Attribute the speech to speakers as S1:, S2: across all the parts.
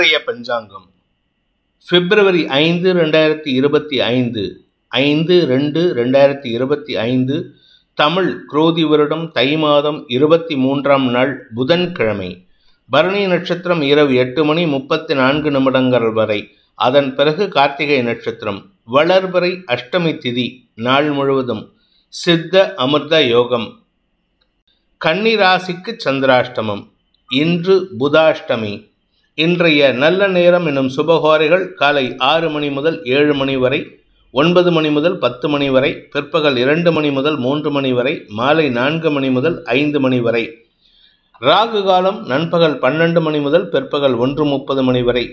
S1: இன்றைய பஞ்சாங்கம் பிப்ரவரி 5, 2025 5/2/2025 தமிழ் குரோதி வருடம் தை மாதம் 23ஆம் நாள் புதன்கிழமை. பரணி நட்சத்திரம் இரவு 8:34 வரை. அதன் பிறகு கார்த்திகை நட்சத்திரம். வளர்பிறை அஷ்டமி திதி. நாள் முழுவதும் சித்த அமிர்த யோகம். கன்னி ராசிக்கு சந்திராஷ்டமம். இன்று புதாஷ்டமி. இன்றைய நல்ல நேரம் எனும் சுபகோரைகள் காலை 6 மணி முதல் 7 மணி வரை, 9 மணி முதல் 10 மணி வரை, பிற்பகல் 2 மணி முதல் 3 மணி வரை, மாலை 4 மணி முதல் 5 மணி வரை. ராகு காலம் நண்பகல் 12 மணி முதல் பிற்பகல் 1:30 மணி வரை.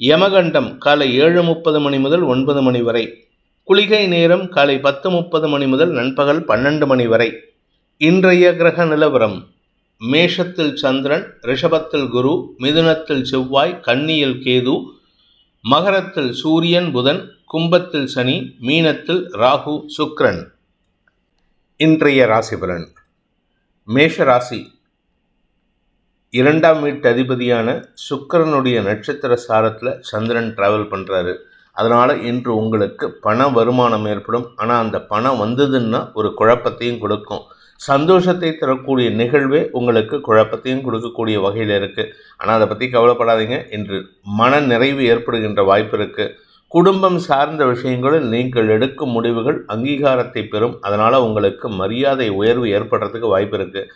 S1: யமகண்டம் காலை 7:30 மணி முதல் 9 மணி வரை. குளிகை நேரம் காலை 10:30 மணி முதல் நண்பகல் 12 மணி வரை. இன்றைய கிரக நிலவரம்: மேஷத்தில் சந்திரன், ரிஷபத்தில் குரு, மிதுனத்தில் செவ்வாய், கன்னியில் கேது, மகரத்தில் சூரியன் புதன், கும்பத்தில் சனி, மீனத்தில் ராகு சுக்கிரன். இன்றைய ராசி பலன். மேஷ ராசி 2ஆம் வீட்டு அதிபதியான சுக்கிரனுடைய நட்சத்திர சாரத்தில் சந்திரன் டிராவல் பண்ணுறாரு. அதனால் இன்று உங்களுக்கு பண வருமானம் ஏற்படும். ஆனால் அந்த பணம் வந்ததுன்னா ஒரு குழப்பத்தையும் கொடுக்கும். சந்தோஷத்தை தரக்கூடிய நிகழ்வே உங்களுக்கு குழப்பத்தையும் கொடுக்கக்கூடிய வகையில் இருக்குது. ஆனால் அதை பற்றி கவலைப்படாதீங்க. இன்று மன நிறைவு ஏற்படுகின்ற வாய்ப்பு இருக்குது. குடும்பம் சார்ந்த விஷயங்களில் நீங்கள் எடுக்கும் முடிவுகள் அங்கீகாரத்தை பெறும். அதனால் உங்களுக்கு மரியாதை உயர்வு ஏற்படுறதுக்கு வாய்ப்பு இருக்குது.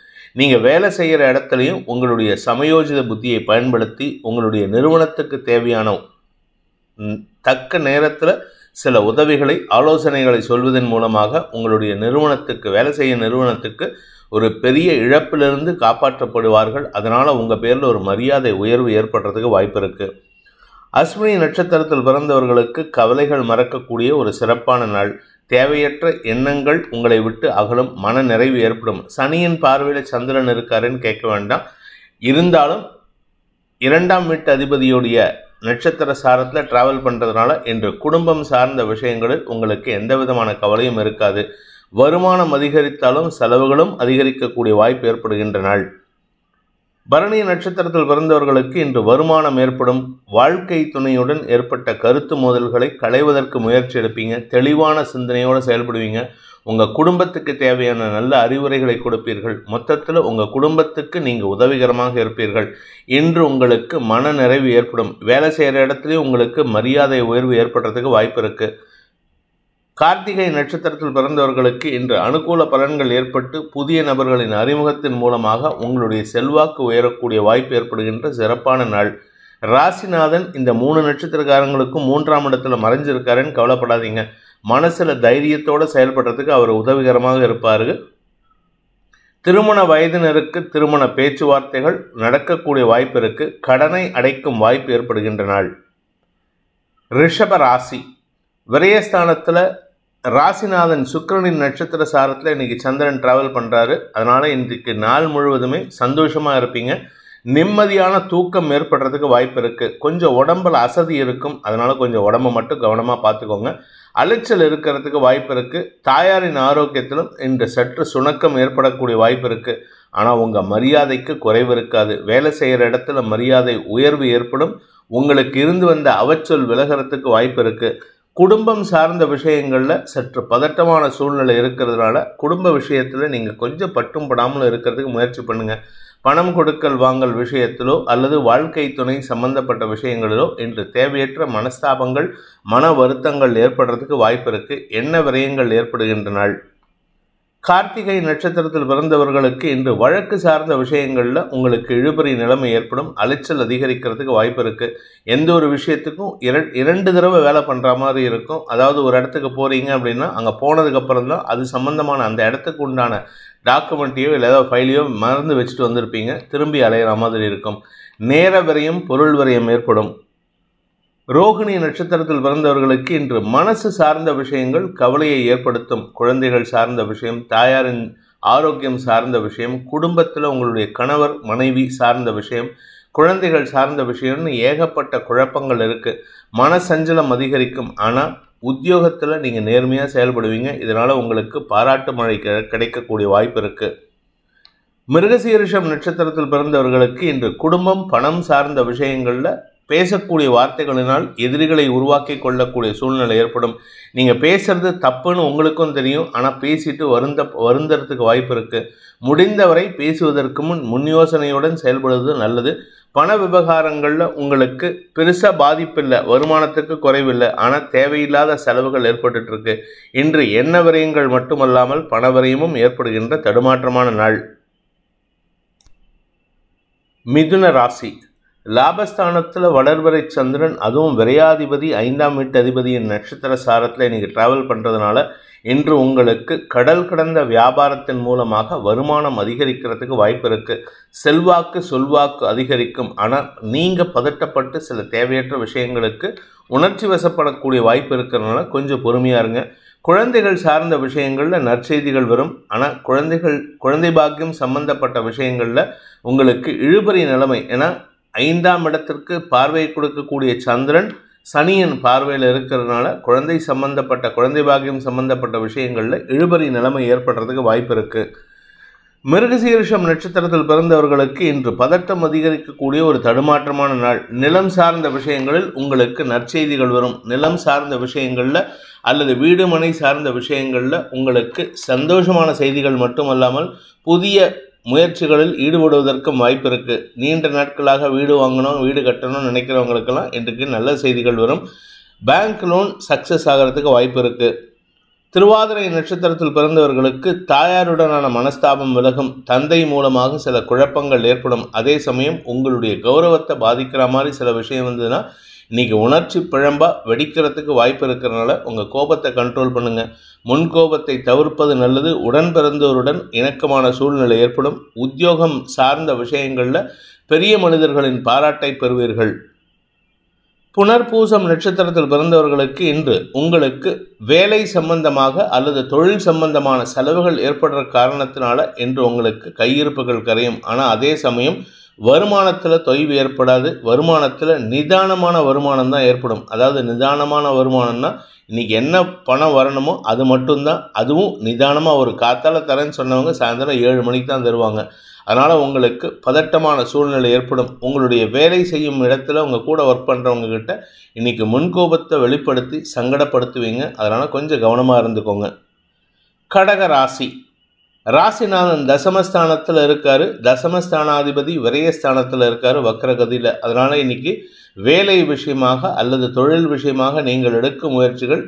S1: நீங்கள் வேலை செய்கிற இடத்துலையும் உங்களுடைய சமயோஜித புத்தியை பயன்படுத்தி உங்களுடைய நிறுவனத்துக்கு தேவையான தக்க நேரத்தில் சில உதவிகளை, ஆலோசனைகளை சொல்வதன் மூலமாக உங்களுடைய நிறுவனத்துக்கு, வேலை செய்ய நிறுவனத்துக்கு ஒரு பெரிய இழப்பிலிருந்து காப்பாற்றப்படுவார்கள். அதனால் உங்கள் பேரில் ஒரு மரியாதை உயர்வு ஏற்படுறதுக்கு வாய்ப்பு இருக்குது. அஸ்வினி நட்சத்திரத்தில் பிறந்தவர்களுக்கு கவலைகள் மறக்கக்கூடிய ஒரு சிறப்பான நாள். தேவையற்ற எண்ணங்கள் உங்களை விட்டு அகலும். மன நிறைவு ஏற்படும். சனியின் பார்வையில் சந்திரன் இருக்காருன்னு கேட்க வேண்டாம். இருந்தாலும் 2ஆம் வீட்டு அதிபதியுடைய நட்சத்திர சாரத்தில் டிராவல் பண்ணுறதுனால இன்று குடும்பம் சார்ந்த விஷயங்களில் உங்களுக்கு எந்த விதமான கவலையும் இருக்காது. வருமானம் அதிகரித்தாலும் செலவுகளும் அதிகரிக்கக்கூடிய வாய்ப்பு ஏற்படுகின்ற நாள். பரணி நட்சத்திரத்தில் பிறந்தவர்களுக்கு இன்று வருமானம் ஏற்படும். வாழ்க்கை துணையுடன் ஏற்பட்ட கருத்து மோதல்களை களைவதற்கு முயற்சி எடுப்பீங்க. தெளிவான சிந்தனையோடு செயல்படுவீங்க. உங்கள் குடும்பத்துக்கு தேவையான நல்ல அறிவுரைகளை கொடுப்பீர்கள். மொத்தத்தில் உங்கள் குடும்பத்துக்கு நீங்கள் உதவிகரமாக இருப்பீர்கள். இன்று உங்களுக்கு மன நிறைவு ஏற்படும். வேலை செய்கிற இடத்துலையும் உங்களுக்கு மரியாதை உயர்வு ஏற்படுறதுக்கு வாய்ப்பு இருக்குது. கார்த்திகை நட்சத்திரத்தில் பிறந்தவர்களுக்கு இன்று அனுகூல பலன்கள் ஏற்பட்டு புதிய நபர்களின் அறிமுகத்தின் மூலமாக உங்களுடைய செல்வாக்கு உயரக்கூடிய வாய்ப்பு ஏற்படுகின்ற சிறப்பான நாள். ராசிநாதன் இந்த 3 நட்சத்திரக்காரங்களுக்கும் 3ஆம் இடத்துல மறைஞ்சிருக்காருன்னு கவலைப்படாதீங்க. மனசில் தைரியத்தோடு செயல்படுறதுக்கு அவர் உதவிகரமாக இருப்பார். திருமண வயதினருக்கு திருமண பேச்சுவார்த்தைகள் நடக்கக்கூடிய வாய்ப்பு இருக்குது. கடனை அடைக்கும் வாய்ப்பு ஏற்படுகின்ற நாள். ரிஷப ராசி விரயஸ்தானத்தில் ராசிநாதன் சுக்கிரனின் நட்சத்திர சாரத்தில் இன்றைக்கி சந்திரன் டிராவல் பண்ணுறாரு. அதனால் இன்றைக்கு நாள் முழுவதுமே சந்தோஷமாக இருப்பீங்க. நிம்மதியான தூக்கம் ஏற்படுறதுக்கு வாய்ப்பு இருக்குது. கொஞ்சம் உடம்பில் அசதி இருக்கும். அதனால் கொஞ்சம் உடம்பை மட்டும் கவனமாக பார்த்துக்கோங்க. அலைச்சல் இருக்கிறதுக்கு வாய்ப்பு இருக்குது. தாயாரின் ஆரோக்கியத்திலும் இன்று சற்று சுணக்கம் ஏற்படக்கூடிய வாய்ப்பு இருக்குது. ஆனால் உங்கள் மரியாதைக்கு குறைவு இருக்காது. வேலை செய்கிற இடத்துல மரியாதை உயர்வு ஏற்படும். உங்களுக்கு இருந்து வந்த அவச்சொல் விலகிறதுக்கு வாய்ப்பு இருக்குது. குடும்பம் சார்ந்த விஷயங்களில் சற்று பதட்டமான சூழ்நிலை இருக்கிறதுனால குடும்ப விஷயத்தில் நீங்கள் கொஞ்சம் பட்டும் படாமல் இருக்கிறதுக்கு முயற்சி பண்ணுங்கள். பணம் கொடுக்கல் வாங்கல் விஷயத்திலோ அல்லது வாழ்க்கை துணை சம்பந்தப்பட்ட விஷயங்களிலோ இன்று தேவையற்ற மனஸ்தாபங்கள், மன வருத்தங்கள் ஏற்படுறதுக்கு வாய்ப்பு இருக்குது. எண்ண விரயங்கள் ஏற்படுகின்ற நாள். கார்த்திகை நட்சத்திரத்தில் பிறந்தவர்களுக்கு இன்று வழக்கு சார்ந்த விஷயங்களில் உங்களுக்கு இழுபறி நிலைமை ஏற்படும். அலைச்சல் அதிகரிக்கிறதுக்கு வாய்ப்பு இருக்குது. எந்த ஒரு விஷயத்துக்கும் 2 தடவை வேலை பண்ணுற மாதிரி இருக்கும். அதாவது ஒரு இடத்துக்கு போகிறீங்க அப்படின்னா அங்கே போனதுக்கப்புறம் தான் அது சம்மந்தமான அந்த இடத்துக்கு உண்டான டாக்குமெண்ட்டையோ இல்லை ஏதாவது ஃபைலையோ மறந்து வச்சுட்டு வந்திருப்பீங்க. திரும்பி அலையிற மாதிரி இருக்கும். நேர விரயம், பொருள் விரயம் ஏற்படும். ரோகிணி நட்சத்திரத்தில் பிறந்தவர்களுக்கு இன்று மனசு சார்ந்த விஷயங்கள் கவலையை ஏற்படுத்தும். குழந்தைகள் சார்ந்த விஷயம், தாயாரின் ஆரோக்கியம் சார்ந்த விஷயம், குடும்பத்தில் உங்களுடைய கணவர் மனைவி சார்ந்த விஷயம், குழந்தைகள் சார்ந்த விஷயம்னு ஏகப்பட்ட குழப்பங்கள் இருக்குது. மனசஞ்சலம் அதிகரிக்கும். ஆனால் உத்தியோகத்தில் நீங்கள் நேர்மையாக செயல்படுவீங்க. இதனால் உங்களுக்கு பாராட்டு மழை கிடைக்கக்கூடிய வாய்ப்பு இருக்குது. மிருகசீரிஷம் நட்சத்திரத்தில் பிறந்தவர்களுக்கு இன்று குடும்பம், பணம் சார்ந்த விஷயங்களில் பேசக்கூடிய வார்த்தைகளினால் எதிரிகளை உருவாக்கி கொள்ளக்கூடிய சூழ்நிலை ஏற்படும். நீங்கள் பேசுறது தப்புன்னு உங்களுக்கும் தெரியும், ஆனால் பேசிட்டு வருந்தறதுக்கு வாய்ப்பு இருக்குது. முடிந்தவரை பேசுவதற்கு முன் யோசனையுடன் செயல்படுவது நல்லது. பண விவகாரங்களில் உங்களுக்கு பெருசாக பாதிப்பில்லை, வருமானத்துக்கு குறைவில்லை, ஆனால் தேவையில்லாத செலவுகள் ஏற்பட்டுருக்கு. இன்று எண்ண விரயங்கள் மட்டுமல்லாமல் பண விரயமும் ஏற்படுகின்ற தடுமாற்றமான நாள். மிதுன ராசி. லாபஸ்தானத்தில் வளர்வரை சந்திரன், அதுவும் விரையாதிபதி 5ஆம் வீட்டு அதிபதியின் நட்சத்திர சாரத்தில் இன்றைக்கி ட்ராவல் பண்ணுறதுனால இன்று உங்களுக்கு கடல் கடந்த வியாபாரத்தின் மூலமாக வருமானம் அதிகரிக்கிறதுக்கு வாய்ப்பு இருக்குது. செல்வாக்கு சொல்வாக்கு அதிகரிக்கும். ஆனால் நீங்கள் பதட்டப்பட்டு சில தேவையற்ற விஷயங்களுக்கு உணர்ச்சி வசப்படக்கூடிய வாய்ப்பு இருக்கிறதுனால கொஞ்சம் பொறுமையாக இருங்க. குழந்தைகள் சார்ந்த விஷயங்களில் நற்செய்திகள் வரும். ஆனால் குழந்தை பாக்கியம் சம்பந்தப்பட்ட விஷயங்களில் உங்களுக்கு இழுபறி நிலைமை. ஏன்னா 5ஆம் இடத்திற்கு பார்வை கொடுக்கக்கூடிய சந்திரன் சனியின் பார்வையில் இருக்கிறதுனால குழந்தை பாக்கியம் சம்பந்தப்பட்ட விஷயங்களில் இழுபறி நிலைமை ஏற்படுறதுக்கு வாய்ப்பு இருக்குது. மிருகசீரிஷம் நட்சத்திரத்தில் பிறந்தவர்களுக்கு இன்று பதட்டம் அதிகரிக்கக்கூடிய ஒரு தடுமாற்றமான நாள். நிலம் சார்ந்த விஷயங்களில் உங்களுக்கு நற்செய்திகள் வரும். நிலம் சார்ந்த விஷயங்களில் அல்லது வீடு மனை சார்ந்த விஷயங்களில் உங்களுக்கு சந்தோஷமான செய்திகள் மட்டுமல்லாமல் புதிய முயற்சிகளில் ஈடுபடுவதற்கும் வாய்ப்பு இருக்குது. நீண்ட நாட்களாக வீடு வாங்கணும், வீடு கட்டணும்னு நினைக்கிறவங்களுக்கெல்லாம் இன்றைக்கு நல்ல செய்திகள் வரும். பேங்க் லோன் சக்ஸஸ் ஆகிறதுக்கு வாய்ப்பு இருக்குது. திருவாதிரை நட்சத்திரத்தில் பிறந்தவர்களுக்கு தாயாருடனான மனஸ்தாபம் விலகும். தந்தை மூலமாக சில குழப்பங்கள் ஏற்படும். அதே சமயம் உங்களுடைய கௌரவத்தை பாதிக்கிற மாதிரி சில விஷயம் வந்ததுன்னா இன்றைக்கி உணர்ச்சி பிழம்பாக வெடிக்கிறதுக்கு வாய்ப்பு இருக்கிறதுனால உங்கள் கோபத்தை கண்ட்ரோல் பண்ணுங்கள். முன் கோபத்தை தவிர்ப்பது நல்லது. உடன் பிறந்தோருடன் இணக்கமான சூழ்நிலை ஏற்படும். உத்தியோகம் சார்ந்த விஷயங்களில் பெரிய மனிதர்களின் பாராட்டை பெறுவீர்கள். புனர்பூசம் நட்சத்திரத்தில் பிறந்தவர்களுக்கு இன்று உங்களுக்கு வேலை சம்பந்தமாக அல்லது தொழில் சம்பந்தமான செலவுகள் ஏற்படுற காரணத்தினால இன்று உங்களுக்கு கையிருப்புகள் கரையும். ஆனால் அதே சமயம் வருமானத்தில் தொய்வு ஏற்படாது. வருமானத்தில் நிதானமான வருமானம் தான் ஏற்படும். அதாவது நிதானமான வருமானம்னா இன்றைக்கி என்ன பணம் வரணுமோ அது மட்டும்தான். அதுவும் நிதானமாக ஒரு காத்தால தரேன்னு சொன்னவங்க சாயந்தரம் 7 மணிக்கு தான் தருவாங்க. அதனால் உங்களுக்கு பதட்டமான சூழ்நிலை ஏற்படும். உங்களுடைய வேலை செய்யும் இடத்துல உங்கள் கூட ஒர்க் பண்ணுறவங்கக்கிட்ட இன்றைக்கி முன்கோபத்தை வெளிப்படுத்தி சங்கடப்படுத்துவீங்க. அதனால் கொஞ்சம் கவனமாக இருந்துக்கோங்க. கடக ராசி. ராசிநாதன் தசமஸ்தானத்தில் இருக்கார். தசமஸ்தானாதிபதி விரயஸ்தானத்தில் இருக்கார் வக்ரகதியில். அதனால் இன்றைக்கி வேலை விஷயமாக அல்லது தொழில் விஷயமாக நீங்கள் எடுக்கும் முயற்சிகள்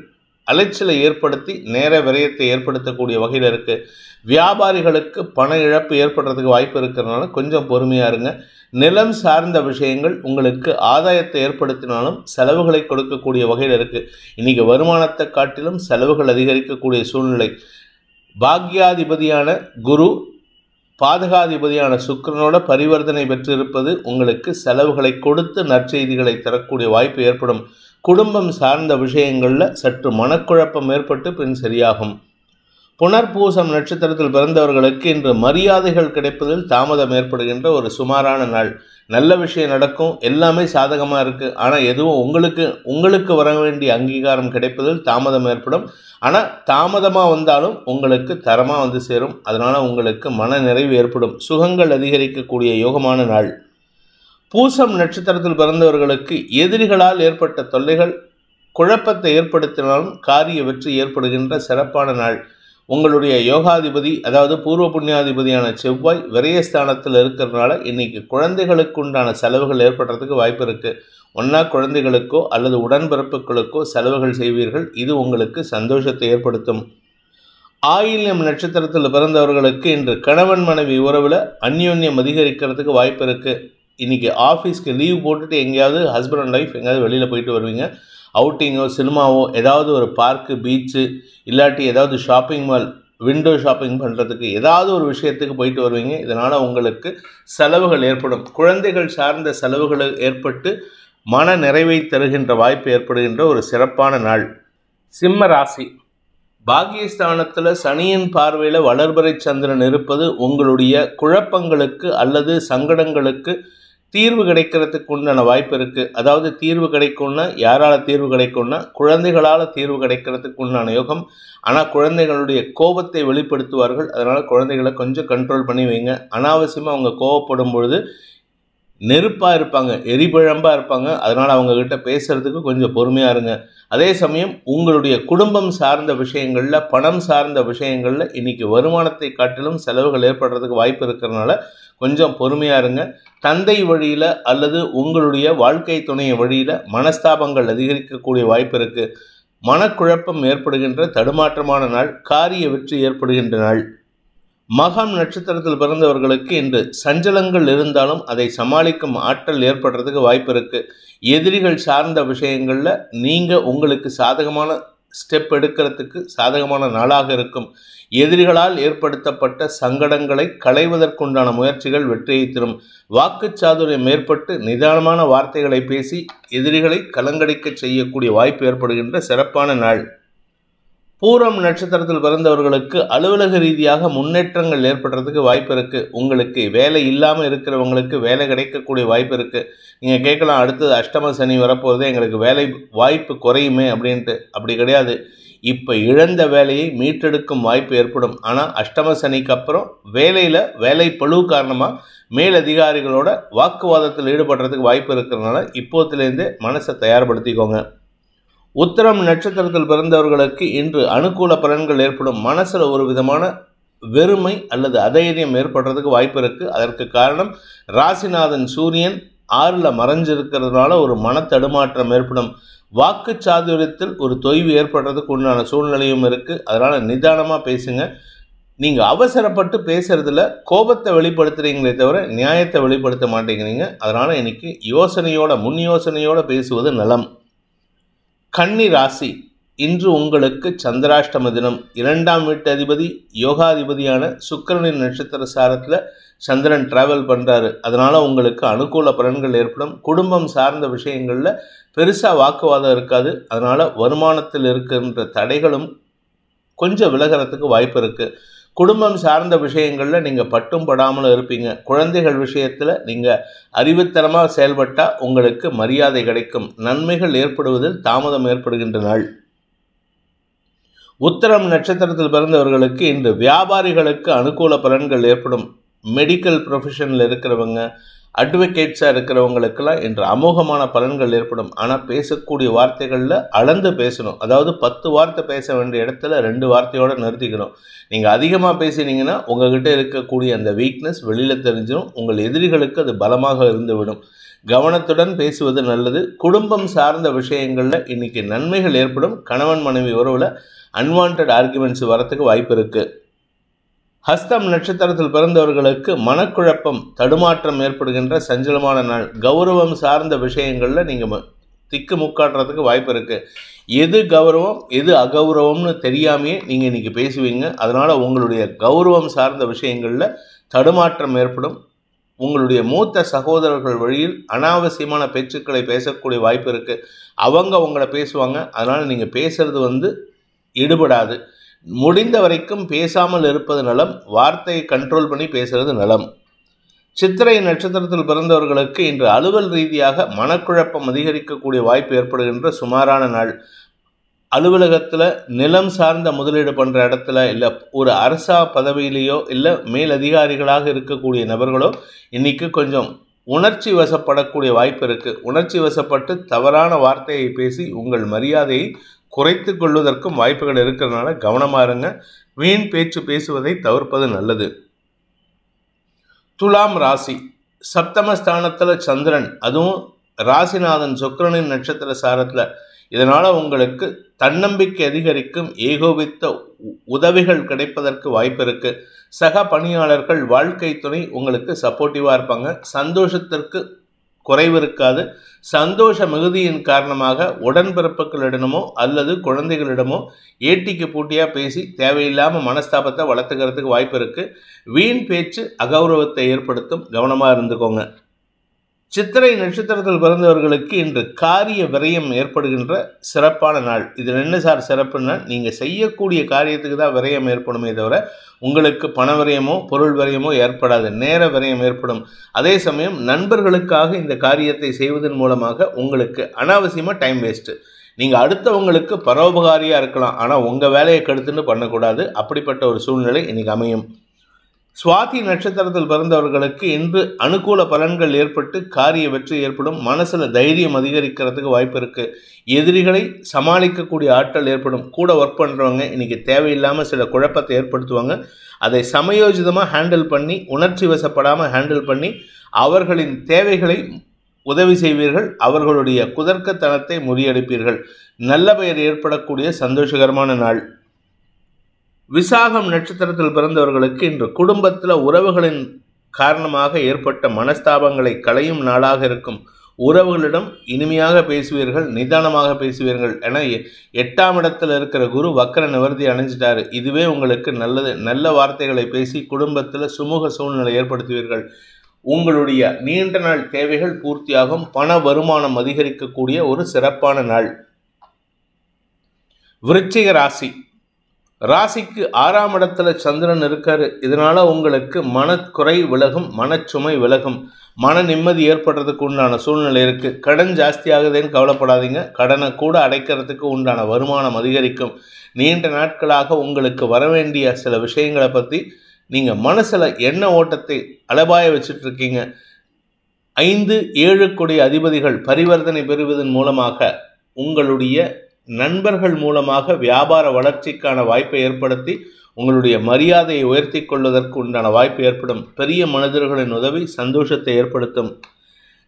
S1: அலைச்சலை ஏற்படுத்தி நேர விரயத்தை ஏற்படுத்தக்கூடிய வகையில் இருக்குது. வியாபாரிகளுக்கு பண இழப்பு ஏற்படுறதுக்கு வாய்ப்பு இருக்கிறதுனால கொஞ்சம் பொறுமையாக இருங்க. நிலம் சார்ந்த விஷயங்கள் உங்களுக்கு ஆதாயத்தை ஏற்படுத்தினாலும் செலவுகளை கொடுக்கக்கூடிய வகையில் இருக்குது. இன்றைக்கி வருமானத்தை காட்டிலும் செலவுகள் அதிகரிக்கக்கூடிய சூழ்நிலை. பாக்யாதிபதியான குரு பாதகாதிபதியான சுக்கிரனோட பரிவர்த்தனை பெற்றிருப்பது உங்களுக்கு செலவுகளை கொடுத்து நற்செய்திகளை தரக்கூடிய வாய்ப்பு ஏற்படும். குடும்பம் சார்ந்த விஷயங்களில் சற்று மனக்குழப்பம் ஏற்பட்டு பின் சரியாகும். புனர்பூசம் நட்சத்திரத்தில் பிறந்தவர்களுக்கு இன்று மரியாதைகள் கிடைப்பதில் தாமதம் ஏற்படுகின்ற ஒரு சுமாரான நாள். நல்ல விஷயம் நடக்கும், எல்லாமே சாதகமாக இருக்குது. ஆனால் எதுவும் உங்களுக்கு வர வேண்டிய அங்கீகாரம் கிடைப்பதில் தாமதம் ஏற்படும். ஆனால் தாமதமாக வந்தாலும் உங்களுக்கு தரமாக வந்து சேரும். அதனால் உங்களுக்கு மன நிறைவு ஏற்படும். சுகங்கள் அதிகரிக்கக்கூடிய யோகமான நாள். பூசம் நட்சத்திரத்தில் பிறந்தவர்களுக்கு எதிரிகளால் ஏற்பட்ட தொல்லைகள் குழப்பத்தை ஏற்படுத்தினாலும் காரிய வெற்றி ஏற்படுகின்ற சிறப்பான நாள். உங்களுடைய யோகாதிபதி அதாவது பூர்வ புண்ணியாதிபதியான செவ்வாய் விரயஸ்தானத்தில் இருக்கிறதுனால இன்றைக்கி குழந்தைகளுக்கு உண்டான செலவுகள் ஏற்படுறதுக்கு வாய்ப்பு இருக்குது. ஒன்றா குழந்தைகளுக்கோ அல்லது உடன்பிறப்புகளுக்கோ செலவுகள் செய்வீர்கள். இது உங்களுக்கு சந்தோஷத்தை ஏற்படுத்தும். ஆயில்யம் நட்சத்திரத்தில் பிறந்தவர்களுக்கு இன்று கணவன் மனைவி உறவில் அந்யோன்யம் அதிகரிக்கிறதுக்கு வாய்ப்பு இருக்குது. இன்றைக்கி ஆஃபீஸ்க்கு லீவ் போட்டுட்டு எங்கேயாவது ஹஸ்பண்ட் அண்ட் ஒய்ஃப் எங்கேயாவது வெளியில் போயிட்டு வருவீங்க. அவுட்டிங்கோ சினிமாவோ ஏதாவது ஒரு பார்க்கு பீச்சு இல்லாட்டி ஏதாவது ஷாப்பிங் மால் விண்டோ ஷாப்பிங் பண்ணுறதுக்கு ஏதாவது ஒரு விஷயத்துக்கு போயிட்டு வருவீங்க. இதனால் உங்களுக்கு செலவுகள் ஏற்படும். குழந்தைகள் சார்ந்த செலவுகள் ஏற்பட்டு மன நிறைவை தருகின்ற வாய்ப்பு ஏற்படுகின்ற ஒரு சிறப்பான நாள். சிம்ம ராசி. பாக்கியஸ்தானத்தில் சனியின் பார்வையில் வளர்பிறை சந்திரன் இருப்பது உங்களுடைய குழப்பங்களுக்கு அல்லது சங்கடங்களுக்கு தீர்வு கிடைக்கிறதுக்கு உண்டான வாய்ப்பு இருக்குது. அதாவது தீர்வு கிடைக்கும்னா யாரால் தீர்வு கிடைக்கும்னா குழந்தைகளால் தீர்வு கிடைக்கிறதுக்கு உண்டான யோகம். ஆனால் குழந்தைகளுடைய கோபத்தை வெளிப்படுத்துவார்கள். அதனால் குழந்தைகளை கொஞ்சம் கண்ட்ரோல் பண்ணி வைங்க. அனாவசியமாக அவங்க கோபப்படும் பொழுது நெருப்பாக இருப்பாங்க, எரிபிழம்பாக இருப்பாங்க. அதனால் அவங்கக்கிட்ட பேசுகிறதுக்கு கொஞ்சம் பொறுமையாக இருங்க. அதே சமயம் உங்களுடைய குடும்பம் சார்ந்த விஷயங்களில், பணம் சார்ந்த விஷயங்களில் இன்றைக்கி வருமானத்தை காட்டிலும் செலவுகள் ஏற்படுறதுக்கு வாய்ப்பு இருக்கிறதுனால கொஞ்சம் பொறுமையாக இருங்க. தந்தை வழியில் அல்லது உங்களுடைய வாழ்க்கை துணைய வழியில் மனஸ்தாபங்கள் அதிகரிக்கக்கூடிய வாய்ப்பு இருக்குது. மனக்குழப்பம் ஏற்படுகின்ற தடுமாற்றமான நாள், காரிய வெற்றி ஏற்படுகின்ற நாள். மகம் நட்சத்திரத்தில் பிறந்தவர்களுக்கு இன்று சஞ்சலங்கள் இருந்தாலும் அதை சமாளிக்கும் ஆற்றல் ஏற்படுறதுக்கு வாய்ப்பு இருக்குது. எதிரிகள் சார்ந்த விஷயங்களில் நீங்கள் உங்களுக்கு சாதகமான ஸ்டெப் எடுக்கிறதுக்கு சாதகமான நாளாக இருக்கும். எதிரிகளால் ஏற்படுத்தப்பட்ட சங்கடங்களை களைவதற்குண்டான முயற்சிகள் வெற்றியை தரும். வாக்குச்சாதுரியம் ஏற்பட்டு நிதானமான வார்த்தைகளை பேசி எதிரிகளை கலங்கடிக்க செய்யக்கூடிய வாய்ப்பு ஏற்படுகின்ற சிறப்பான நாள். பூரம் நட்சத்திரத்தில் பிறந்தவர்களுக்கு அலுவலக ரீதியாக முன்னேற்றங்கள் ஏற்படுறதுக்கு வாய்ப்பு இருக்குது. உங்களுக்கு வேலை இல்லாமல் இருக்கிறவங்களுக்கு வேலை கிடைக்கக்கூடிய வாய்ப்பு இருக்குது. நீங்கள் கேட்கலாம், அடுத்தது அஷ்டம சனி வரப்போகிறதே, எங்களுக்கு வேலை வாய்ப்பு குறையுமே அப்படின்ட்டு. அப்படி கிடையாது. இப்போ இழந்த வேலையை மீட்டெடுக்கும் வாய்ப்பு ஏற்படும். ஆனால் அஷ்டம சனிக்கு அப்புறம் வேலை பளு காரணமாக மேலதிகாரிகளோட வாக்குவாதத்தில் ஈடுபடுறதுக்கு வாய்ப்பு இருக்கிறதுனால இப்போதுலேருந்தே மனசை தயார்படுத்திக்கோங்க. உத்திரம் நட்சத்திரத்தில் பிறந்தவர்களுக்கு இன்று அனுகூல பலன்கள் ஏற்படும். மனசில் ஒரு விதமான வெறுமை அல்லது அதைரியம் ஏற்படுறதுக்கு வாய்ப்பு இருக்குது. அதற்கு காரணம் ராசிநாதன் சூரியன் 6ல் மறைஞ்சிருக்கிறதுனால ஒரு மனத்தடுமாற்றம் ஏற்படும். வாக்கு சாதுரியத்தில் ஒரு தொய்வு ஏற்படுறதுக்கு உண்டான சூழ்நிலையும் இருக்குது. அதனால் நிதானமாக பேசுங்க. நீங்கள் அவசரப்பட்டு பேசுகிறதுல கோபத்தை வெளிப்படுத்துகிறீங்களே தவிர நியாயத்தை வெளிப்படுத்த மாட்டேங்கிறீங்க. அதனால் இன்றைக்கி முன் யோசனையோடு பேசுவது நலம். கன்னி ராசி, இன்று உங்களுக்கு சந்திராஷ்டம தினம். 2ஆம் வீட்டு அதிபதி யோகாதிபதியான சுக்கிரனின் நட்சத்திர சாரத்தில் சந்திரன் டிராவல் பண்ணுறாரு. அதனால் உங்களுக்கு அனுகூல பலன்கள் ஏற்படும். குடும்பம் சார்ந்த விஷயங்களில் பெருசாக வாக்குவாதம் இருக்காது. அதனால் வருமானத்தில் இருக்கின்ற தடைகளும் கொஞ்சம் விலகிறதுக்கு வாய்ப்பு இருக்குது. குடும்பம் சார்ந்த விஷயங்களில் நீங்கள் பட்டும் படாமல் இருப்பீங்க. குழந்தைகள் விஷயத்தில் நீங்கள் அறிவுத்தனமாக செயல்பட்டால் உங்களுக்கு மரியாதை கிடைக்கும். நன்மைகள் ஏற்படுவதில் தாமதம் ஏற்படுகின்ற நாள். உத்திரம் நட்சத்திரத்தில் பிறந்தவர்களுக்கு இன்று வியாபாரிகளுக்கு அனுகூல பலன்கள் ஏற்படும். மெடிக்கல் ப்ரொஃபஷனில் இருக்கிறவங்க, அட்வொகேட்ஸாக இருக்கிறவங்களுக்கெல்லாம் இன்று அமோகமான பலன்கள் ஏற்படும். ஆனால் பேசக்கூடிய வார்த்தைகளில் அளந்து பேசணும். அதாவது 10 வார்த்தை பேச வேண்டிய இடத்துல 2 வார்த்தையோடு நிறுத்திக்கணும். நீங்கள் அதிகமாக பேசினீங்கன்னா உங்கள்கிட்ட இருக்கக்கூடிய அந்த வீக்னஸ் வெளியில் தெரிஞ்சிடும். உங்கள் எதிரிகளுக்கு அது பலமாக இருந்துவிடும். கவனத்துடன் பேசுவது நல்லது. குடும்பம் சார்ந்த விஷயங்களில் இன்றைக்கி நன்மைகள் ஏற்படும். கணவன் மனைவி உறவில் அன்வான்ட் ஆர்குமெண்ட்ஸ் வரத்துக்கு வாய்ப்பு இருக்குது. ஹஸ்தம் நட்சத்திரத்தில் பிறந்தவர்களுக்கு மனக்குழப்பம், தடுமாற்றம் ஏற்படுகின்ற சஞ்சலமான நாள். கௌரவம் சார்ந்த விஷயங்களில் நீங்கள் திக்கு முக்காட்டுறதுக்கு வாய்ப்பு இருக்குது. எது கௌரவம் எது அகௌரவம்னு தெரியாமையே நீங்கள் இன்றைக்கி பேசுவீங்க. அதனால் உங்களுடைய கௌரவம் சார்ந்த விஷயங்களில் தடுமாற்றம் ஏற்படும். உங்களுடைய மூத்த சகோதரர்கள் வழியில் அனாவசியமான பேச்சுக்களை பேசக்கூடிய வாய்ப்பு இருக்குது. அவங்க உங்களை பேசுவாங்க. அதனால் நீங்கள் பேசுகிறது ஈடுபடாது. முடிந்த வரைக்கும் பேசாமல் இருப்பது நலம். வார்த்தையை கண்ட்ரோல் பண்ணி பேசுகிறது நலம். சித்திரை நட்சத்திரத்தில் பிறந்தவர்களுக்கு இன்று அலுவல் ரீதியாக மனக்குழப்பம் அதிகரிக்கக்கூடிய வாய்ப்பு ஏற்படுகின்ற சுமாரான நாள். அலுவலகத்தில் நிலம் சார்ந்த முதலீடு பண்ணுற இடத்துல, இல்லை ஒரு அரசா பதவியிலேயோ, இல்லை மேலதிகாரிகளாக இருக்கக்கூடிய நபர்களோ இன்றைக்கி கொஞ்சம் உணர்ச்சி வசப்படக்கூடிய வாய்ப்பு இருக்குது. உணர்ச்சி வசப்பட்டு தவறான வார்த்தையை பேசி உங்கள் மரியாதையை குறைத்து கொள்வதற்கும் வாய்ப்புகள் இருக்கிறதுனால கவனமாக இருங்க. வீண் பேச்சு பேசுவதை தவிர்ப்பது நல்லது. துலாம் ராசி, சப்தமஸ்தானத்தில் சந்திரன், அதுவும் ராசிநாதன் சுக்கிரனின் நட்சத்திர சாரத்தில். இதனால் உங்களுக்கு தன்னம்பிக்கை அதிகரிக்கும். ஏகோபித்த உதவிகள் கிடைப்பதற்கு வாய்ப்பு இருக்குது. சக பணியாளர்கள், வாழ்க்கை துணை உங்களுக்கு சப்போர்ட்டிவாக இருப்பாங்க. சந்தோஷத்திற்கு குறைவு இருக்காது. சந்தோஷ மிகுதியின் காரணமாக உடன்பிறப்புகளிடமோ அல்லது குழந்தைகளிடமோ ஏட்டிக்கு பூட்டியாக பேசி தேவையில்லாமல் மனஸ்தாபத்தை வளர்த்துக்கிறதுக்கு வாய்ப்பு இருக்குது. வீண் பேச்சு அகௌரவத்தை ஏற்படுத்தும். கவனமாக இருந்துக்கோங்க. சித்திரை நட்சத்திரத்தில் பிறந்தவர்களுக்கு இன்று காரிய விரயம் ஏற்படுகின்ற சிறப்பான நாள். இதில் என்ன சார் சிறப்புன்னா, நீங்கள் செய்யக்கூடிய காரியத்துக்கு தான் விரயம் ஏற்படுமே தவிர உங்களுக்கு பண விரயமோ பொருள் விரயமோ ஏற்படாது. நேர விரயம் ஏற்படும். அதே சமயம் நண்பர்களுக்காக இந்த காரியத்தை செய்வதன் மூலமாக உங்களுக்கு அனாவசியமாக டைம் வேஸ்ட்டு. நீங்கள் அடுத்தவங்களுக்கு பரோபகாரியாக இருக்கலாம், ஆனால் உங்கள் வேலையை கெடுத்துன்னு பண்ணக்கூடாது. அப்படிப்பட்ட ஒரு சூழ்நிலை இன்றைக்கி அமையும். சுவாதி நட்சத்திரத்தில் பிறந்தவர்களுக்கு இன்று அனுகூல பலன்கள் ஏற்பட்டு காரிய வெற்றி ஏற்படும். மனசுல தைரியம் அதிகரிக்கிறதுக்கு வாய்ப்பு இருக்கு. எதிரிகளை சமாளிக்கக்கூடிய ஆற்றல் ஏற்படும். கூட ஒர்க் பண்றவங்க இன்னைக்கு தேவையில்லாம சில குழப்பத்தை ஏற்படுத்துவாங்க. அதை சமயோஜிதமாக ஹேண்டில் பண்ணி, உணர்ச்சி வசப்படாமல் ஹேண்டில் பண்ணி அவர்களின் தேவைகளை உதவி செய்வீர்கள். அவர்களுடைய குதர்க்கத்தனத்தை முறியடிப்பீர்கள். நல்ல பெயர் ஏற்படக்கூடிய சந்தோஷகரமான நாள். விசாகம் நட்சத்திரத்தில் பிறந்தவர்களுக்கு இன்று குடும்பத்தில் உறவுகளின் காரணமாக ஏற்பட்ட மனஸ்தாபங்களை களையும் நாளாக இருக்கும். உறவுகளிடம் இனிமையாக பேசுவீர்கள், நிதானமாக பேசுவீர்கள். என 8ஆம் இடத்தில் இருக்கிற குரு வக்கர நிவர்த்தி அடைஞ்சிட்டாரு. இதுவே உங்களுக்கு நல்லது. நல்ல வார்த்தைகளை பேசி குடும்பத்தில் சுமூக சூழ்நிலை ஏற்படுத்துவீர்கள். உங்களுடைய நீண்ட நாள் தேவைகள் பூர்த்தியாகும். பண வருமானம் அதிகரிக்கக்கூடிய ஒரு சிறப்பான நாள். விருச்சிக ராசி. ராசிக்கு 6ஆம் இடத்துல சந்திரன் இருக்காரு. இதனால உங்களுக்கு மனக்குறை விலகும், மனச்சுமை விலகும், மன நிம்மதி ஏற்படுறதுக்கு உண்டான சூழ்நிலை இருக்கு. கடன் ஜாஸ்தி ஆகுதுன்னு கவலைப்படாதீங்க. கடனை கூட அடைக்கிறதுக்கு உண்டான வருமானம் அதிகரிக்கும். நீண்ட நாட்களாக உங்களுக்கு வரவேண்டிய சில விஷயங்களை பற்றி நீங்கள் மனசில் எண்ண ஓட்டத்தை அலபாய வச்சுட்டு இருக்கீங்க. 5, 7 கொடி அதிபதிகள் பரிவர்த்தனை பெறுவதன் மூலமாக உங்களுடைய நண்பர்கள் மூலமாக வியாபார வளர்ச்சிக்கான வாய்ப்பை ஏற்படுத்தி உங்களுடைய மரியாதையை உயர்த்தி கொள்வதற்கு உண்டான வாய்ப்பு ஏற்படும். பெரிய மனிதர்களின் உதவி சந்தோஷத்தை ஏற்படுத்தும்.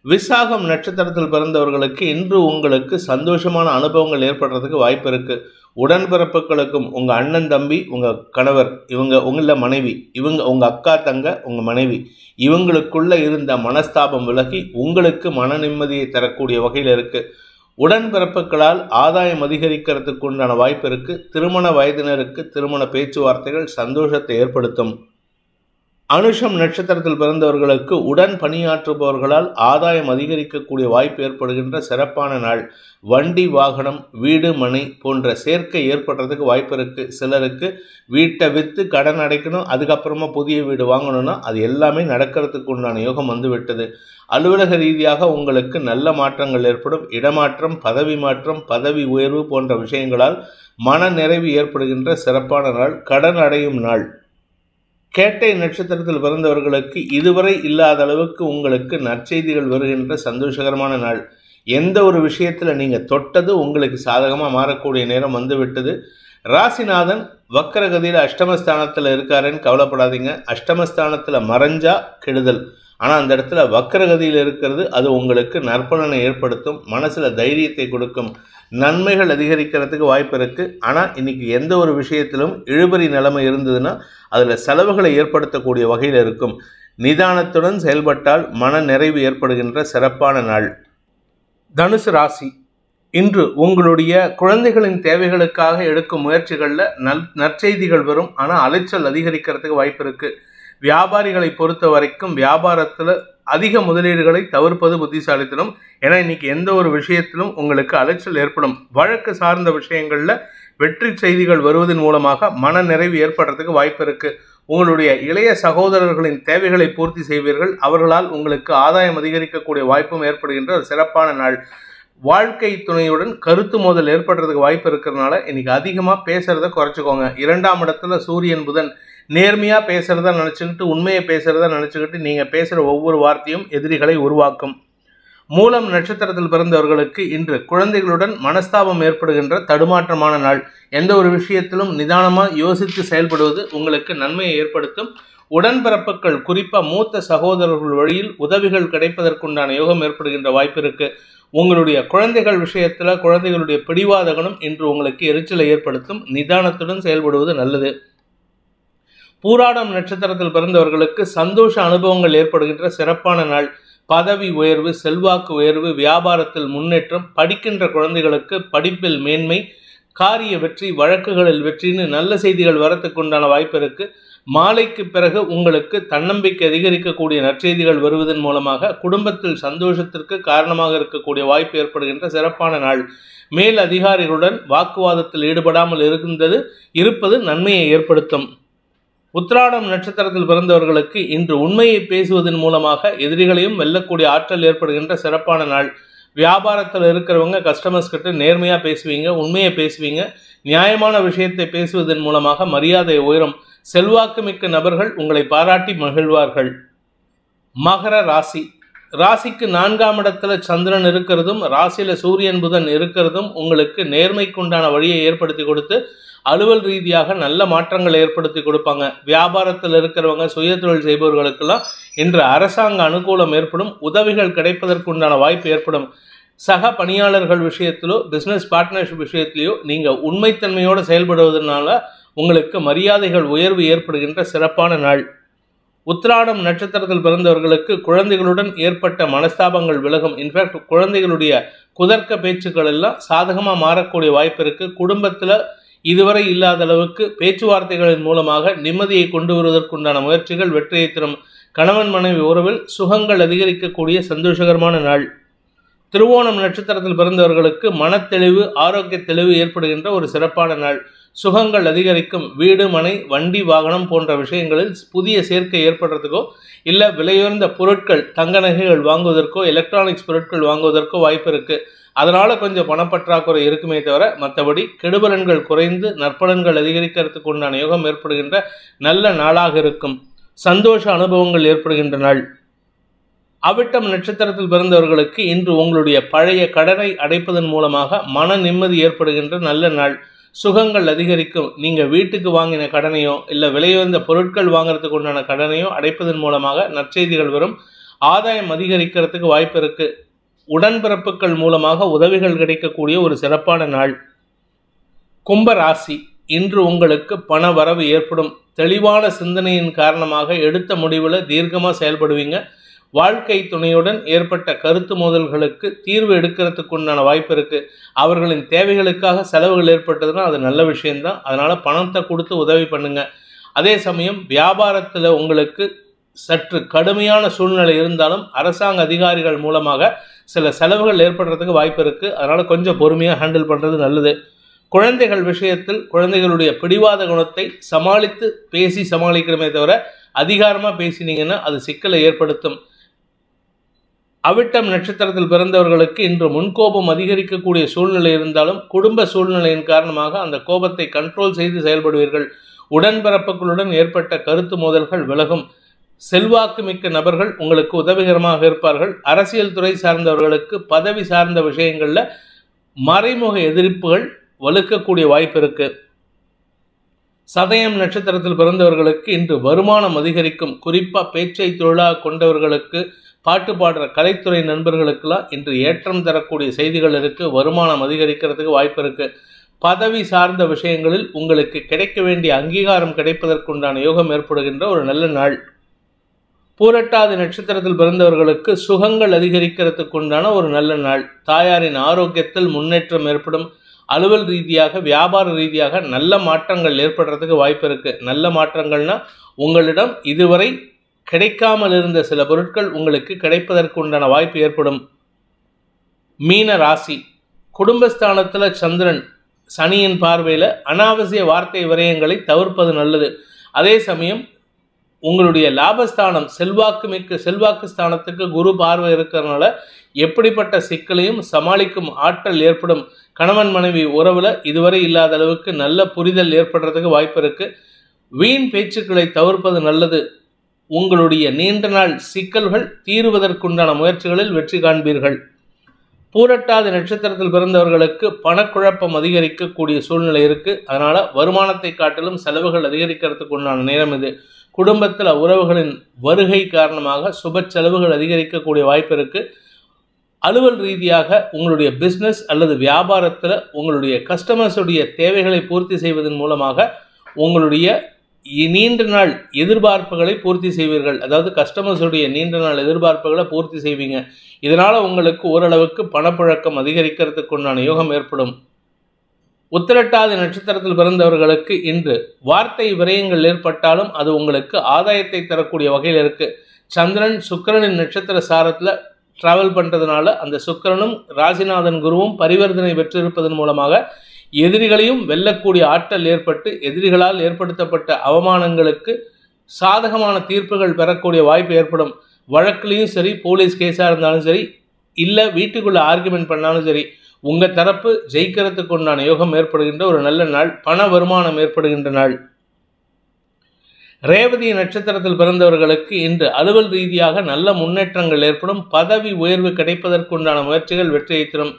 S1: விசாகம் நட்சத்திரத்தில் பிறந்தவர்களுக்கு இன்று உங்களுக்கு சந்தோஷமான அனுபவங்கள் ஏற்படுறதுக்கு வாய்ப்பு இருக்குது. உடன்பிறப்புகளுக்கும் உங்கள் அண்ணன் தம்பி, உங்கள் கணவர், இவங்க உங்கள மனைவி, இவங்க உங்கள் அக்கா தங்க, உங்கள் மனைவி, இவங்களுக்குள்ள இருந்த மனஸ்தாபம் விலகி உங்களுக்கு மன நிம்மதியை தரக்கூடிய வகையில் இருக்குது. உடன்பிறப்புகளால் ஆதாயம் அதிகரிக்கிறதுக்கு உண்டான வாய்ப்பு இருக்குது. திருமண வயதினருக்கு திருமண பேச்சுவார்த்தைகள் சந்தோஷத்தை ஏற்படுத்தும். அனுஷம் நட்சத்திரத்தில் பிறந்தவர்களுக்கு உடன் பணியாற்றுபவர்களால் ஆதாயம் அதிகரிக்கக்கூடிய வாய்ப்பு ஏற்படுகின்ற சிறப்பான நாள். வண்டி வாகனம், வீடு மனை போன்ற சேர்க்கை ஏற்படுறதுக்கு வாய்ப்பு இருக்குது. சிலருக்கு வீட்டை விற்று கடன் அடைக்கணும், அதுக்கப்புறமா புதிய வீடு வாங்கணும்னா அது எல்லாமே நடக்கிறதுக்கு உண்டான யோகம் வந்துவிட்டது. அலுவலக ரீதியாக உங்களுக்கு நல்ல மாற்றங்கள் ஏற்படும். இடமாற்றம், பதவி மாற்றம், பதவி உயர்வு போன்ற விஷயங்களால் மன நிறைவு ஏற்படுகின்ற சிறப்பான நாள். கடன் அடையும் நாள். கேட்டை நட்சத்திரத்தில் பிறந்தவர்களுக்கு இதுவரை இல்லாத அளவுக்கு உங்களுக்கு நற்செய்திகள் வருகின்ற சந்தோஷகரமான நாள். எந்த ஒரு விஷயத்தில் நீங்கள் தொட்டது உங்களுக்கு சாதகமாக மாறக்கூடிய நேரம் வந்துவிட்டது. ராசிநாதன் வக்கரகதியில் அஷ்டமஸ்தானத்தில் இருக்காருன்னு கவலைப்படாதீங்க. அஷ்டமஸ்தானத்தில் மறைஞ்சா கெடுதல். ஆனால் அந்த இடத்துல வக்கரகதியில் இருக்கிறது அது உங்களுக்கு நற்பலனை ஏற்படுத்தும். மனசில் தைரியத்தை கொடுக்கும். நன்மைகள் அதிகரிக்கிறதுக்கு வாய்ப்பு இருக்குது. ஆனால் இன்றைக்கி எந்த ஒரு விஷயத்திலும் இழுபறி நிலைமை இருந்ததுன்னா அதில் செலவுகளை ஏற்படுத்தக்கூடிய வகையில் இருக்கும். நிதானத்துடன் செயல்பட்டால் மன நிறைவு ஏற்படுகின்ற சிறப்பான நாள். தனுசு ராசி. இன்று உங்களுடைய குழந்தைகளின் தேவைகளுக்காக எடுக்கும் முயற்சிகளில் நற்செய்திகள் வரும். ஆனால் அலைச்சல் அதிகரிக்கிறதுக்கு வாய்ப்பு இருக்குது. வியாபாரிகளை பொறுத்த வரைக்கும் வியாபாரத்தில் அதிக முதலீடுகளை தவிர்ப்பது புத்திசாலித்தனம். ஏன்னா இன்னைக்கு எந்த ஒரு விஷயத்திலும் உங்களுக்கு அலைச்சல் ஏற்படும். வழக்கு சார்ந்த விஷயங்களில் வெற்றி செய்திகள் வருவதன் மூலமாக மன நிறைவு ஏற்படுறதுக்கு வாய்ப்பு இருக்குது. உங்களுடைய இளைய சகோதரர்களின் தேவைகளை பூர்த்தி செய்வீர்கள். அவர்களால் உங்களுக்கு ஆதாயம் அதிகரிக்கக்கூடிய வாய்ப்பும் ஏற்படுகின்ற ஒரு சிறப்பான நாள். வாழ்க்கை துணையுடன் கருத்து மோதல் ஏற்படுறதுக்கு வாய்ப்பு இருக்கிறதுனால இன்னைக்கு அதிகமாக பேசுகிறத குறைச்சிக்கோங்க. 2ஆம் இடத்துல சூரியன் புதன். நேர்மையாக பேசுகிறதா நினச்சிக்கிட்டு, உண்மையை பேசுகிறதா நினச்சிக்கிட்டு நீங்கள் பேசுகிற ஒவ்வொரு வார்த்தையும் எதிரிகளை உருவாக்கும். மூலம் நட்சத்திரத்தில் பிறந்தவர்களுக்கு இன்று குழந்தைகளுடன் மனஸ்தாபம் ஏற்படுகின்ற தடுமாற்றமான நாள். எந்த ஒரு விஷயத்திலும் நிதானமாக யோசித்து செயல்படுவது உங்களுக்கு நன்மையை ஏற்படுத்தும். உடன்பிறப்புகள், குறிப்பாக மூத்த சகோதரர்கள் வழியில் உதவிகள் கிடைப்பதற்குண்டான யோகம் ஏற்படுகின்ற வாய்ப்பு இருக்குது. உங்களுடைய குழந்தைகள் விஷயத்தில் குழந்தைகளுடைய பிடிவாத குணம் இன்று உங்களுக்கு எரிச்சலை ஏற்படுத்தும். நிதானத்துடன் செயல்படுவது நல்லது. பூராடம் நட்சத்திரத்தில் பிறந்தவர்களுக்கு சந்தோஷ அனுபவங்கள் ஏற்படுகின்ற சிறப்பான நாள். பதவி உயர்வு, செல்வாக்கு உயர்வு, வியாபாரத்தில் முன்னேற்றம், படிக்கின்ற குழந்தைகளுக்கு படிப்பில் மேன்மை, காரிய வெற்றி, வழக்குகளில் வெற்றின்னு நல்ல செய்திகள் வரத்துக்கு உண்டான வாய்ப்பு இருக்குது. மாலைக்கு பிறகு உங்களுக்கு தன்னம்பிக்கை அதிகரிக்கக்கூடிய நற்செய்திகள் வருவதன் மூலமாக குடும்பத்தில் சந்தோஷத்திற்கு காரணமாக இருக்கக்கூடிய வாய்ப்பு ஏற்படுகின்ற சிறப்பான நாள். மேல் அதிகாரிகளுடன் வாக்குவாதத்தில் ஈடுபடாமல் இருப்பது நன்மையை ஏற்படுத்தும். உத்திராடம் நட்சத்திரத்தில் பிறந்தவர்களுக்கு இன்று உண்மையை பேசுவதன் மூலமாக எதிரிகளையும் வெல்லக்கூடிய ஆற்றல் ஏற்படுகின்ற சிறப்பான நாள். வியாபாரத்தில் இருக்கிறவங்க கஸ்டமர்ஸ் கிட்ட நேர்மையாக பேசுவீங்க, உண்மையை பேசுவீங்க. நியாயமான விஷயத்தை பேசுவதன் மூலமாக மரியாதை உயரும். செல்வாக்கு மிக்க நபர்கள் உங்களை பாராட்டி மகிழ்வார்கள். மகர ராசி. ராசிக்கு 4ஆம் இடத்துல சந்திரன் இருக்கிறதும் ராசியில சூரியன் புதன் இருக்கிறதும் உங்களுக்கு நேர்மைக்குண்டான வழியை ஏற்படுத்தி கொடுத்து அலுவல் ரீதியாக நல்ல மாற்றங்களை ஏற்படுத்தி கொடுப்பாங்க. வியாபாரத்தில் இருக்கிறவங்க, சுய தொழில் செய்பவர்களுக்கெல்லாம் இன்று அரசாங்க அனுகூலம் ஏற்படும். உதவிகள் கிடைப்பதற்குண்டான வாய்ப்பு ஏற்படும். சக பணியாளர்கள் விஷயத்திலோ பிஸ்னஸ் பார்ட்னர்ஷிப் விஷயத்திலேயோ நீங்கள் உண்மைத்தன்மையோடு செயல்படுவதனால உங்களுக்கு மரியாதைகள் உயர்வு ஏற்படுகின்ற சிறப்பான நாள். உத்திராடம் நட்சத்திரத்தில் பிறந்தவர்களுக்கு குழந்தைகளுடன் ஏற்பட்ட மனஸ்தாபங்கள் விலகும். இன்ஃபேக்ட் குழந்தைகளுடைய குதர்க்க பேச்சுக்கள் எல்லாம் சாதகமாக மாறக்கூடிய வாய்ப்பு இருக்குது. குடும்பத்தில் இதுவரை இல்லாத அளவுக்கு பேச்சுவார்த்தைகளின் மூலமாக நிம்மதியை கொண்டு வருவதற்குண்டான முயற்சிகள் வெற்றியை தரும். கணவன் மனைவி உறவில் சுகங்கள் அதிகரிக்கக்கூடிய சந்தோஷகரமான நாள். திருவோணம் நட்சத்திரத்தில் பிறந்தவர்களுக்கு மனத்தெளிவு, ஆரோக்கிய தெளிவு ஏற்படுகின்ற ஒரு சிறப்பான நாள். சுகங்கள் அதிகரிக்கும். வீடு, மனை, வண்டி, வாகனம் போன்ற விஷயங்களில் புதிய சேர்க்கை ஏற்படுறதுக்கோ இல்லை விலையுயர்ந்த பொருட்கள், தங்க நகைகள் வாங்குவதற்கோ எலக்ட்ரானிக்ஸ் பொருட்கள் வாங்குவதற்கோ வாய்ப்பு இருக்குது. அதனால் கொஞ்சம் பணப்பற்றாக்குறை இருக்குமே தவிர மற்றபடி கெடுபலன்கள் குறைந்து நற்பலன்கள் அதிகரிக்கிறதுக்கு உண்டான யோகம் ஏற்படுகின்ற நல்ல நாளாக இருக்கும். சந்தோஷ அனுபவங்கள் ஏற்படுகின்ற நாள். அவிட்டம் நட்சத்திரத்தில் பிறந்தவர்களுக்கு இன்று உங்களுடைய பழைய கடனை அடைப்பதன் மூலமாக மன நிம்மதி ஏற்படுகின்ற நல்ல நாள். சுகங்கள் அதிகரிக்கும். நீங்கள் வீட்டுக்கு வாங்கின கடனையோ இல்லை விலையுயர்ந்த பொருட்கள் வாங்குறதுக்கு உண்டான கடனையோ அடைப்பதன் மூலமாக நற்செய்திகள் வரும். ஆதாயம் அதிகரிக்கிறதுக்கு வாய்ப்பு இருக்குது. உடன்பிறப்புகள் மூலமாக உதவிகள் கிடைக்கக்கூடிய ஒரு சிறப்பான நாள். கும்ப ராசி. இன்று உங்களுக்கு பண வரவு ஏற்படும். தெளிவான சிந்தனையின் காரணமாக எடுத்த முடிவில் தீர்க்கமாக செயல்படுவீங்க. வாழ்க்கை துணையுடன் ஏற்பட்ட கருத்து மோதல்களுக்கு தீர்வு எடுக்கிறதுக்கு உண்டான வாய்ப்பு இருக்குது. அவர்களின் தேவைகளுக்காக செலவுகள் ஏற்பட்டதுன்னா அது நல்ல விஷயம்தான். அதனால் பணத்தை கொடுத்து உதவி பண்ணுங்க. அதே சமயம் வியாபாரத்தில் உங்களுக்கு சற்று கடுமையான சூழ்நிலை இருந்தாலும் அரசாங்க அதிகாரிகள் மூலமாக சில செலவுகள் ஏற்படுறதுக்கு வாய்ப்பு இருக்குது. அதனால் கொஞ்சம் பொறுமையாக ஹேண்டில் பண்ணுறது நல்லது. குழந்தைகள் விஷயத்தில் குழந்தைகளுடைய பிடிவாத குணத்தை சமாளித்து பேசி சமாளிக்கிறமே தவிர அதிகாரமாக பேசினீங்கன்னா அது சிக்கலை ஏற்படுத்தும். அவிட்டம் நட்சத்திரத்தில் பிறந்தவர்களுக்கு இன்று முன்கோபம் அதிகரிக்கக்கூடிய சூழ்நிலை இருந்தாலும் குடும்ப சூழ்நிலையின் காரணமாக அந்த கோபத்தை கண்ட்ரோல் செய்து செயல்படுவீர்கள். உடன்பிறப்புகளுடன் ஏற்பட்ட கருத்து மோதல்கள் விலகும். செல்வாக்கு மிக்க நபர்கள் உங்களுக்கு உதவிகரமாக இருப்பார்கள். அரசியல் துறை சார்ந்தவர்களுக்கு பதவி சார்ந்த விஷயங்களில் மறைமுக எதிர்ப்புகள் வலுக்கக்கூடிய வாய்ப்பு இருக்கு. சதயம் நட்சத்திரத்தில் பிறந்தவர்களுக்கு இன்று வருமானம் அதிகரிக்கும். குறிப்பாக பேச்சை தொழிலாக கொண்டவர்களுக்கு, பாட்டு பாடுற கலைத்துறை நண்பர்களுக்கெல்லாம் இன்று ஏற்றம் தரக்கூடிய செய்திகள் இருக்குது. வருமானம் அதிகரிக்கிறதுக்கு வாய்ப்பு இருக்குது. பதவி சார்ந்த விஷயங்களில் உங்களுக்கு கிடைக்க வேண்டிய அங்கீகாரம் கிடைப்பதற்குண்டான யோகம் ஏற்படுகின்ற ஒரு நல்ல நாள். பூரட்டாதி நட்சத்திரத்தில் பிறந்தவர்களுக்கு சுகங்கள் அதிகரிக்கிறதுக்குண்டான ஒரு நல்ல நாள். தாயாரின் ஆரோக்கியத்தில் முன்னேற்றம் ஏற்படும். அலுவல் ரீதியாக, வியாபார ரீதியாக நல்ல மாற்றங்கள் ஏற்படுறதுக்கு வாய்ப்பு இருக்குது. நல்ல மாற்றங்கள்னா உங்களிடம் இதுவரை கிடைக்காமல் இருந்த சில பொருட்கள் உங்களுக்கு கிடைப்பதற்கு உண்டான வாய்ப்பு ஏற்படும். மீன ராசி. குடும்பஸ்தானத்தில் சந்திரன் சனியின் பார்வையில் அனாவசிய வார்த்தை விரயங்களை தவிர்ப்பது நல்லது. அதே சமயம் உங்களுடைய லாபஸ்தானம் செல்வாக்கு ஸ்தானத்துக்கு குரு பார்வை இருக்கிறதுனால எப்படிப்பட்ட சிக்கலையும் சமாளிக்கும் ஆற்றல் ஏற்படும். கணவன் மனைவி உறவில் இதுவரை இல்லாத அளவுக்கு நல்ல புரிதல் ஏற்படுறதுக்கு வாய்ப்பு இருக்குது. வீண் பேச்சுக்களை தவிர்ப்பது நல்லது. உங்களுடைய நீண்ட நாள் சிக்கல்கள் தீர்வதற்குண்டான முயற்சிகளில் வெற்றி காண்பீர்கள். பூரட்டாதி நட்சத்திரத்தில் பிறந்தவர்களுக்கு பணக்குழப்பம் அதிகரிக்கக்கூடிய சூழ்நிலை இருக்குது. அதனால் வருமானத்தை காட்டிலும் செலவுகள் அதிகரிக்கிறதுக்கு உண்டான நேரம் இது. குடும்பத்தில் உறவுகளின் வருகை காரணமாக சுப செலவுகள் அதிகரிக்கக்கூடிய வாய்ப்பு இருக்குது. அலுவல் ரீதியாக உங்களுடைய பிஸ்னஸ் அல்லது வியாபாரத்தில் உங்களுடைய கஸ்டமர்ஸுடைய தேவைகளை பூர்த்தி செய்வதன் மூலமாக உங்களுடைய நீண்ட நாள் எதிர்பார்ப்புகளை பூர்த்தி செய்வீர்கள். அதாவது கஸ்டமர்ஸுடைய நீண்ட நாள் எதிர்பார்ப்புகளை பூர்த்தி செய்வீங்க. இதனால் உங்களுக்கு ஓரளவுக்கு பணப்புழக்கம் அதிகரிக்கிறதுக்கு உண்டான யோகம் ஏற்படும். உத்திரட்டாதி நட்சத்திரத்தில் பிறந்தவர்களுக்கு இன்று வார்த்தை விரயங்கள் ஏற்பட்டாலும் அது உங்களுக்கு ஆதாயத்தை தரக்கூடிய வகையில் இருக்குது. சந்திரன் சுக்கிரனின் நட்சத்திர சாரத்தில் டிராவல் பண்ணுறதுனால அந்த சுக்கிரனும் ராசிநாதன் குருவும் பரிவர்த்தனை பெற்றிருப்பதன் மூலமாக எதிரிகளையும் வெல்லக்கூடிய ஆற்றல் ஏற்பட்டு எதிரிகளால் ஏற்படுத்தப்பட்ட அவமானங்களுக்கு சாதகமான தீர்ப்புகள் பெறக்கூடிய வாய்ப்பு ஏற்படும். வழக்கிலையும் சரி, போலீஸ் கேஸாக இருந்தாலும் சரி, இல்லை வீட்டுக்குள்ளே ஆர்குமெண்ட் பண்ணாலும் சரி, உங்கள் தரப்பு ஜெயிக்கிறதுக்கு உண்டான யோகம் ஏற்படுகின்ற ஒரு நல்ல நாள். பண வருமானம் ஏற்படுகின்ற நாள். ரேவதி நட்சத்திரத்தில் பிறந்தவர்களுக்கு இன்று அலுவல் ரீதியாக நல்ல முன்னேற்றங்கள் ஏற்படும். பதவி உயர்வு கிடைப்பதற்குண்டான முயற்சிகள் வெற்றியை தரும்.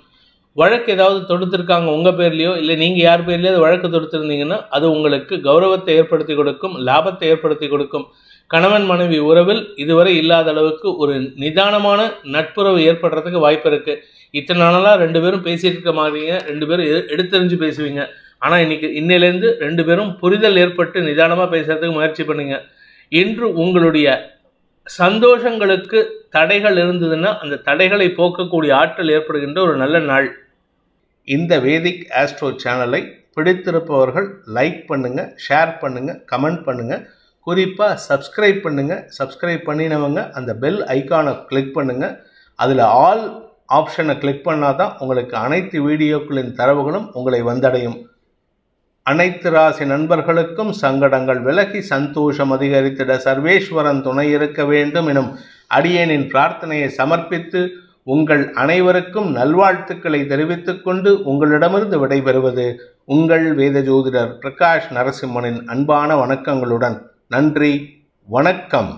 S1: வழக்கு ஏதாவது தொடுத்திருக்காங்க உங்கள் பேர்லையோ இல்லை நீங்கள் யார் பேர்லையோ அது வழக்கு தொடுத்திருந்தீங்கன்னா அது உங்களுக்கு கௌரவத்தை ஏற்படுத்தி கொடுக்கும், லாபத்தை ஏற்படுத்தி கொடுக்கும். கணவன் மனைவி உறவில் இதுவரை இல்லாத அளவுக்கு ஒரு நிதானமான நட்புறவு ஏற்படுறதுக்கு வாய்ப்பு இருக்குது. இத்தனை நாளாக 2 பேரும் பேசிகிட்டு இருக்க மாதிரிங்க, 2 பேரும் எடுத்தெறிஞ்சு பேசுவீங்க. ஆனால் இன்னையிலேருந்து 2 பேரும் புரிதல் ஏற்பட்டு நிதானமாக பேசுறதுக்கு முயற்சி பண்ணுங்க. இன்று உங்களுடைய சந்தோஷங்களுக்கு தடைகள் இருந்ததுன்னா அந்த தடைகளை போக்கக்கூடிய ஆற்றல் ஏற்படுகின்ற ஒரு நல்ல நாள். இந்த வேதிக் ஆஸ்ட்ரோ சேனலை பிடித்திருப்பவர்கள் லைக் பண்ணுங்கள், ஷேர் பண்ணுங்கள், கமெண்ட் பண்ணுங்கள். குறிப்பாக சப்ஸ்கிரைப் பண்ணுங்கள். சப்ஸ்கிரைப் பண்ணினவங்க அந்த பெல் ஐக்கானை கிளிக் பண்ணுங்கள். அதில் ஆல் ஆப்ஷனை கிளிக் பண்ணால் தான் உங்களுக்கு அனைத்து வீடியோக்களின் தரவுகளும் உங்களை வந்தடையும். அனைத்து ராசி நண்பர்களுக்கும் சங்கடங்கள் விலகி சந்தோஷம் அதிகரித்திட சர்வேஸ்வரன் துணை இருக்க வேண்டும் எனும் அடியேனின் பிரார்த்தனையை சமர்ப்பித்து உங்கள் அனைவருக்கும் நல்வாழ்த்துக்களை தெரிவித்துக் கொண்டு உங்களிடமிருந்து விடைபெறுவது உங்கள் வேத ஜோதிடர் பிரகாஷ் நரசிம்மனின் அன்பான வணக்கங்களுடன். நன்றி, வணக்கம்.